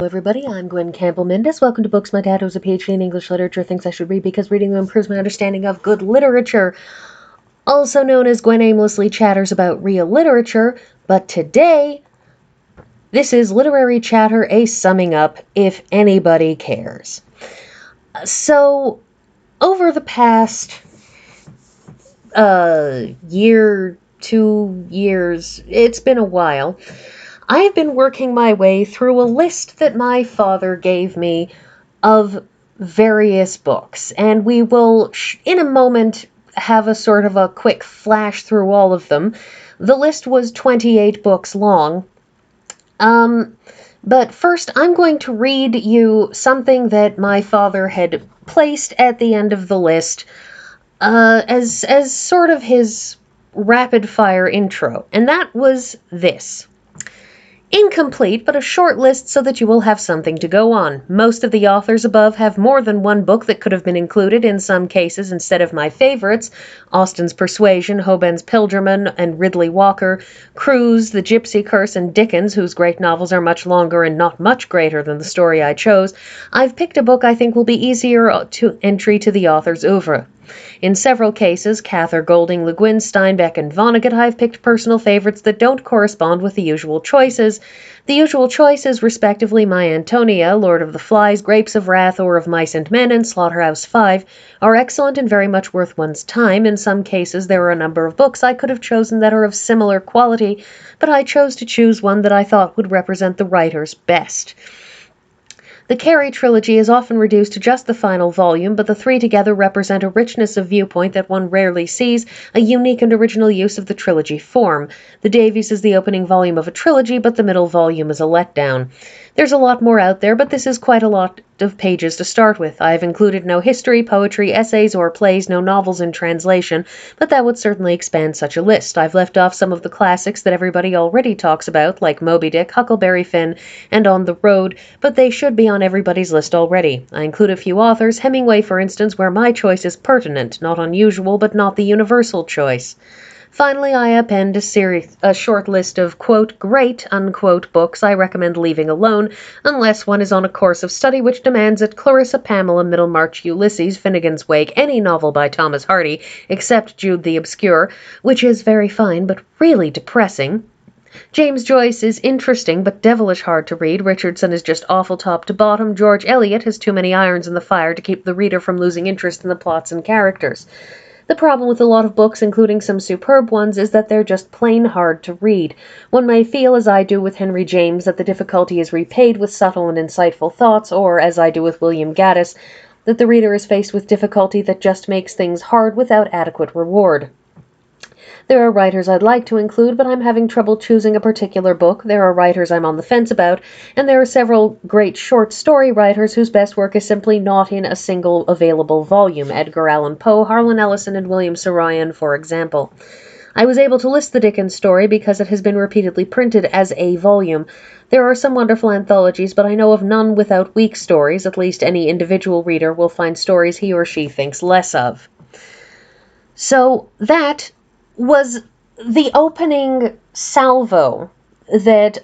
Hello everybody, I'm Gwen Campbell-Mendez. Welcome to Books My Dad, who's a PhD in English literature, thinks I should read because reading them improves my understanding of good literature. Also known as Gwen aimlessly chatters about real literature, but today, this is Literary Chatter, a summing up, if anybody cares. So, over the past year, 2 years, it's been a while, I've been working my way through a list that my father gave me of various books, and we will, in a moment, have a sort of a quick flash through all of them. The list was 28 books long. But first, I'm going to read you something that my father had placed at the end of the list as sort of his rapid-fire intro, and that was this. Incomplete, but a short list so that you will have something to go on. Most of the authors above have more than one book that could have been included in some cases instead of my favorites: Austen's Persuasion, Hoban's Pilgrim, and Ridley Walker, Crewe's The Gypsy Curse, and Dickens, whose great novels are much longer and not much greater than the story I chose. I've picked a book I think will be easier to entry to the author's oeuvre. In several cases, Cather, Golding, Le Guin, Steinbeck, and Vonnegut, I've picked personal favorites that don't correspond with the usual choices. The usual choices, respectively, My Antonia, Lord of the Flies, Grapes of Wrath, Or of Mice and Men, and Slaughterhouse-Five, are excellent and very much worth one's time. In some cases, there are a number of books I could have chosen that are of similar quality, but I chose to choose one that I thought would represent the writers best. The Cary trilogy is often reduced to just the final volume, but the three together represent a richness of viewpoint that one rarely sees, a unique and original use of the trilogy form. The Davies is the opening volume of a trilogy, but the middle volume is a letdown. There's a lot more out there, but this is quite a lot of pages to start with. I have included no history, poetry, essays, or plays, no novels in translation, but that would certainly expand such a list. I've left off some of the classics that everybody already talks about, like Moby Dick, Huckleberry Finn, and On the Road, but they should be on everybody's list already. I include a few authors, Hemingway for instance, where my choice is pertinent, not unusual, but not the universal choice. Finally, I append a short list of, quote, great, unquote, books I recommend leaving alone, unless one is on a course of study which demands it: Clarissa, Pamela, Middlemarch, Ulysses, Finnegan's Wake, any novel by Thomas Hardy, except Jude the Obscure, which is very fine but really depressing. James Joyce is interesting but devilish hard to read. Richardson is just awful top to bottom. George Eliot has too many irons in the fire to keep the reader from losing interest in the plots and characters. The problem with a lot of books, including some superb ones, is that they're just plain hard to read. One may feel, as I do with Henry James, that the difficulty is repaid with subtle and insightful thoughts, or, as I do with William Gaddis, that the reader is faced with difficulty that just makes things hard without adequate reward. There are writers I'd like to include, but I'm having trouble choosing a particular book. There are writers I'm on the fence about, and there are several great short story writers whose best work is simply not in a single available volume: Edgar Allan Poe, Harlan Ellison, and William Saroyan, for example. I was able to list the Dickens story because it has been repeatedly printed as a volume. There are some wonderful anthologies, but I know of none without weak stories. At least any individual reader will find stories he or she thinks less of. So that was the opening salvo that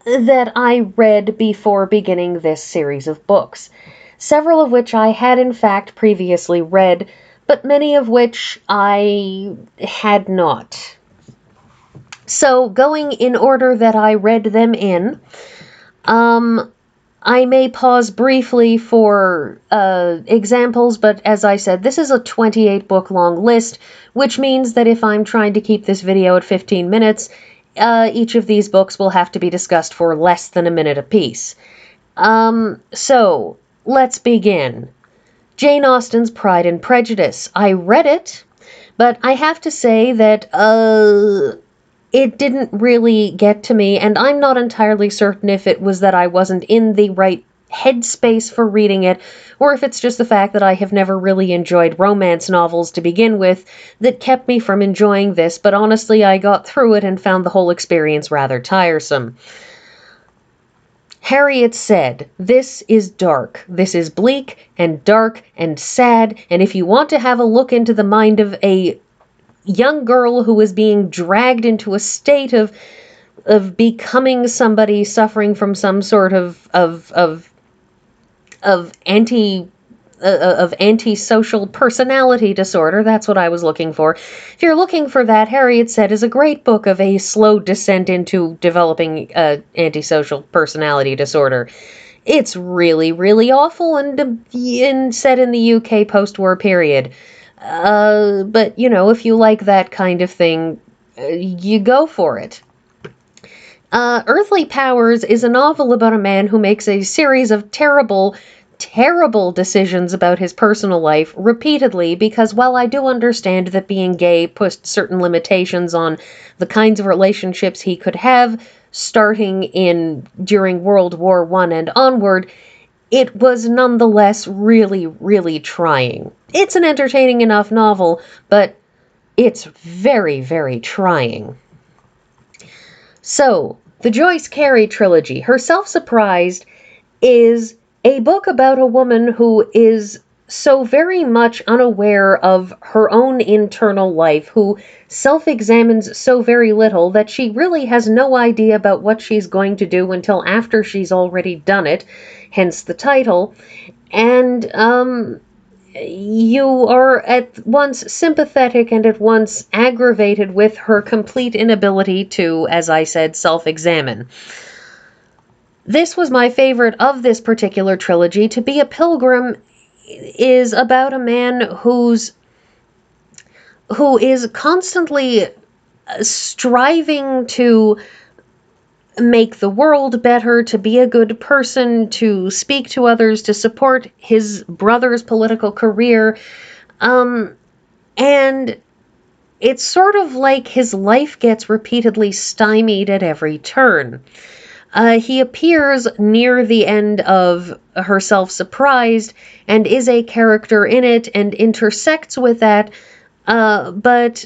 I read before beginning this series of books, several of which I had in fact previously read, but many of which I had not. So, going in order that I read them in, I may pause briefly for examples, but as I said, this is a 28-book long list, which means that if I'm trying to keep this video at 15 minutes, each of these books will have to be discussed for less than a minute apiece. So, let's begin. Jane Austen's Pride and Prejudice. I read it, but I have to say that, it didn't really get to me, and I'm not entirely certain if it was that I wasn't in the right headspace for reading it, or if it's just the fact that I have never really enjoyed romance novels to begin with that kept me from enjoying this, but honestly I got through it and found the whole experience rather tiresome. Harriet said, "This is dark. This is bleak and dark and sad, and if you want to have a look into the mind of a young girl who is being dragged into a state of becoming somebody suffering from some sort of antisocial personality disorder. That's what I was looking for. If you're looking for that, Harriet said is a great book of a slow descent into developing antisocial personality disorder. It's really, really awful and set in the UK post-war period. But, if you like that kind of thing, you go for it. Earthly Powers is a novel about a man who makes a series of terrible, terrible decisions about his personal life repeatedly because, while I do understand that being gay put certain limitations on the kinds of relationships he could have during World War I and onward, it was nonetheless really, really trying. It's an entertaining enough novel, but it's very, very trying. So, the Joyce Carey trilogy, Herself Surprised, is a book about a woman who is so very much unaware of her own internal life, who self-examines so very little that she really has no idea about what she's going to do until after she's already done it, hence the title. And, you are at once sympathetic and at once aggravated with her complete inability to, as I said, self-examine. This was my favorite of this particular trilogy. To Be a Pilgrim is about a man who is constantly striving to make the world better, to be a good person, to speak to others, to support his brother's political career. And it's sort of like his life gets repeatedly stymied at every turn. He appears near the end of Herself Surprised and is a character in it and intersects with that, but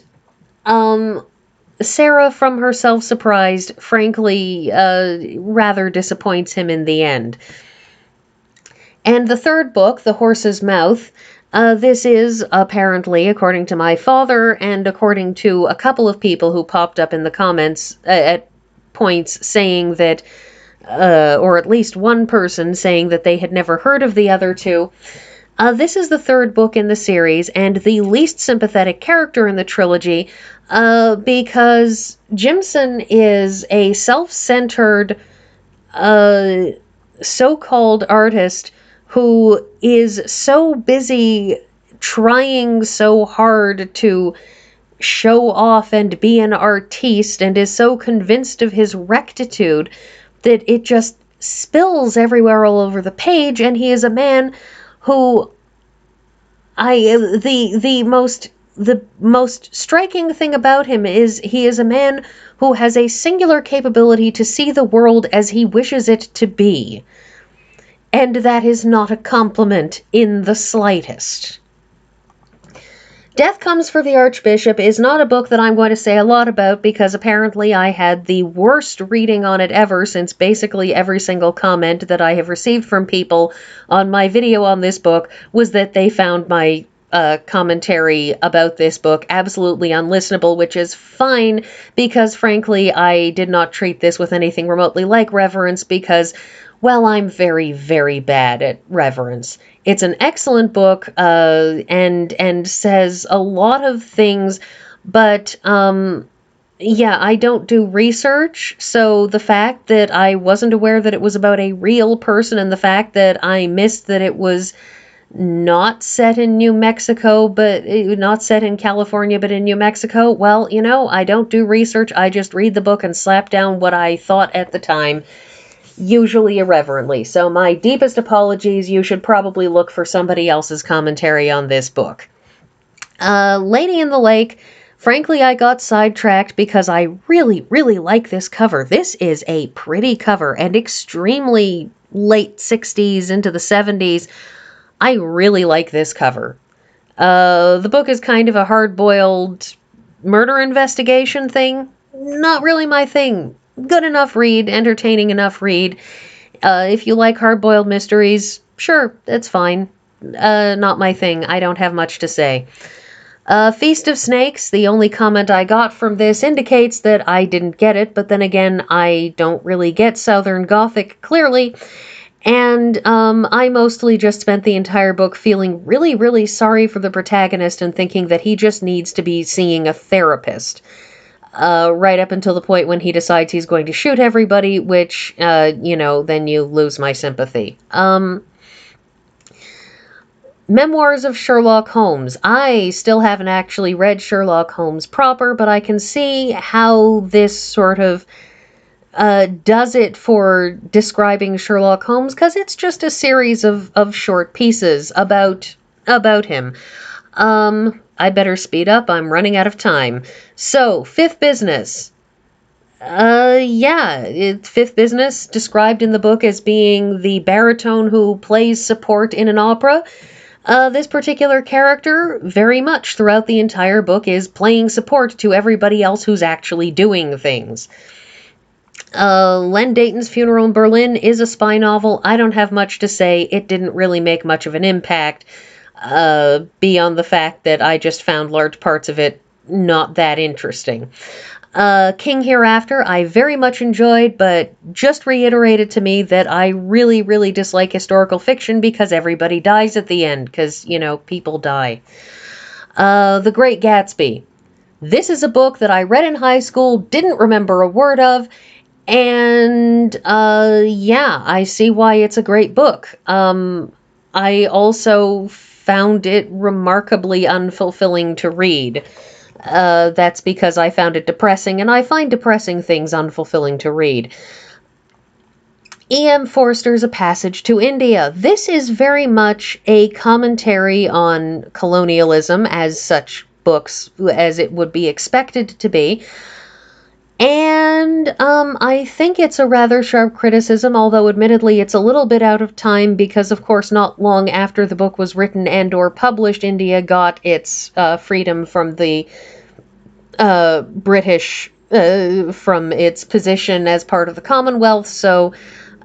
Sarah from Herself Surprised, frankly, rather disappoints him in the end. And the third book, The Horse's Mouth, this is apparently, according to my father and according to a couple of people who popped up in the comments at points saying that, or at least one person saying that they had never heard of the other two, this is the third book in the series and the least sympathetic character in the trilogy, because Jimson is a self-centered, so-called artist who is so busy trying so hard to show off and be an artiste and is so convinced of his rectitude that it just spills everywhere all over the page, and he is a man who the most striking thing about him is he is a man who has a singular capability to see the world as he wishes it to be. And that is not a compliment in the slightest. Death Comes for the Archbishop is not a book that I'm going to say a lot about because apparently I had the worst reading on it ever, since basically every single comment that I have received from people on my video on this book was that they found my commentary about this book absolutely unlistenable, which is fine because frankly I did not treat this with anything remotely like reverence because, well, I'm very, very bad at reverence. It's an excellent book, and says a lot of things, but, yeah, I don't do research, so the fact that I wasn't aware that it was about a real person and the fact that I missed that it was not set in New Mexico, but not set in California, but in New Mexico, well, I don't do research, I just read the book and slap down what I thought at the time, usually irreverently. So my deepest apologies. You should probably look for somebody else's commentary on this book. Lady in the Lake. Frankly, I got sidetracked because I really, really like this cover. This is a pretty cover and extremely late 60s into the 70s. I really like this cover. The book is kind of a hard-boiled murder investigation thing. Not really my thing. Good enough read, entertaining enough read. If you like hard-boiled mysteries, sure, that's fine. Not my thing. I don't have much to say. Feast of Snakes, the only comment I got from this indicates that I didn't get it, but then again, I don't really get Southern Gothic, clearly, and I mostly just spent the entire book feeling really, really sorry for the protagonist and thinking that he just needs to be seeing a therapist. Right up until the point when he decides he's going to shoot everybody, which, then you lose my sympathy. Memoirs of Sherlock Holmes. I still haven't actually read Sherlock Holmes proper, but I can see how this sort of does it for describing Sherlock Holmes, because it's just a series of short pieces about him. I better speed up. I'm running out of time. So, Fifth Business. Fifth Business, described in the book as being the baritone who plays support in an opera. This particular character, very much throughout the entire book, is playing support to everybody else who's actually doing things. Len Deighton's Funeral in Berlin is a spy novel. I don't have much to say. It didn't really make much of an impact, beyond the fact that I just found large parts of it not that interesting. King Hereafter, I very much enjoyed, but just reiterated to me that I really, really dislike historical fiction because everybody dies at the end, because, people die. The Great Gatsby. This is a book that I read in high school, didn't remember a word of, and, I see why it's a great book. I also found it remarkably unfulfilling to read. That's because I found it depressing, and I find depressing things unfulfilling to read. E.M. Forster's A Passage to India. This is very much a commentary on colonialism, as such books as it would be expected to be. And I think it's a rather sharp criticism, although admittedly it's a little bit out of time because, of course, not long after the book was written and or published, India got its freedom from the British, from its position as part of the Commonwealth, so,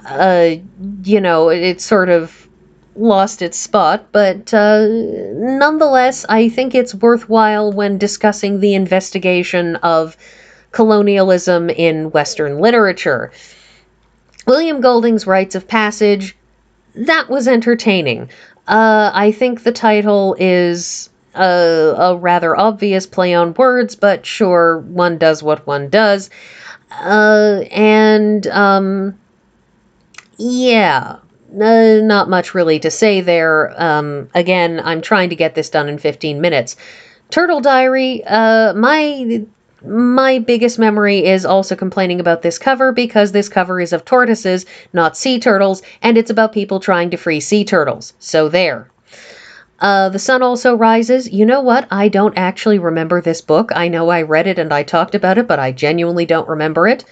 it sort of lost its spot, but nonetheless, I think it's worthwhile when discussing the investigation of colonialism in Western literature. William Golding's Rites of Passage, that was entertaining. I think the title is a rather obvious play on words, but sure, one does what one does. Not much really to say there. Again, I'm trying to get this done in 15 minutes. Turtle Diary, my biggest memory is also complaining about this cover because this cover is of tortoises, not sea turtles, and it's about people trying to free sea turtles. So there. The Sun Also Rises. You know what? I don't actually remember this book. I know I read it and I talked about it, but I genuinely don't remember it.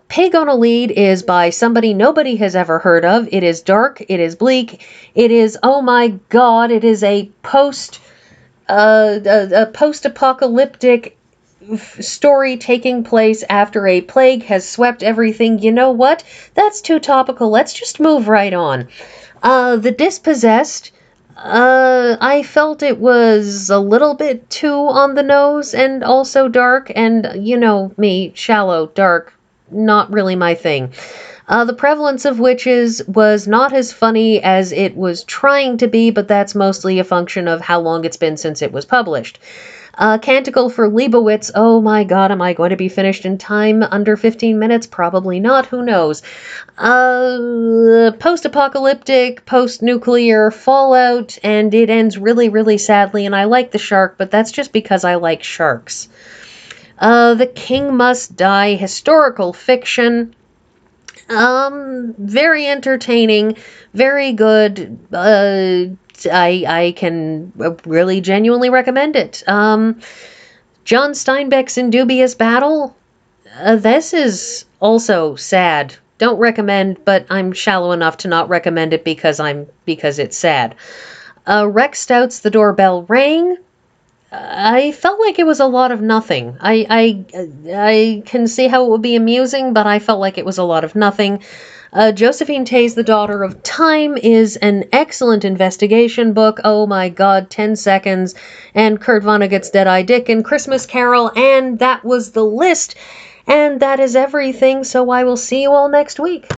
Pig on a Lead is by somebody nobody has ever heard of. It is dark. It is bleak. It is, oh my god, it is a post-apocalyptic story taking place after a plague has swept everything. You know what? That's too topical. Let's just move right on. The Dispossessed. I felt it was a little bit too on the nose and also dark, and me, shallow, dark, not really my thing. The Prevalence of Witches was not as funny as it was trying to be, but that's mostly a function of how long it's been since it was published. Canticle for Leibowitz. Oh my god, am I going to be finished in time? Under 15 minutes? Probably not. Who knows? Post-apocalyptic, post-nuclear fallout, and it ends really, really sadly, and I like the shark, but that's just because I like sharks. The King Must Die, historical fiction. Very entertaining, very good. I can really genuinely recommend it. John Steinbeck's In Dubious Battle. This is also sad. Don't recommend, but I'm shallow enough to not recommend it because it's sad. Rex Stout's The Doorbell Rang. I felt like it was a lot of nothing. I can see how it would be amusing, but I felt like it was a lot of nothing. Josephine Tay's The Daughter of Time is an excellent investigation book. Oh my god, 10 seconds. And Kurt Vonnegut's Dead-Eye Dick and Christmas Carol, and that was the list. And that is everything, so I will see you all next week.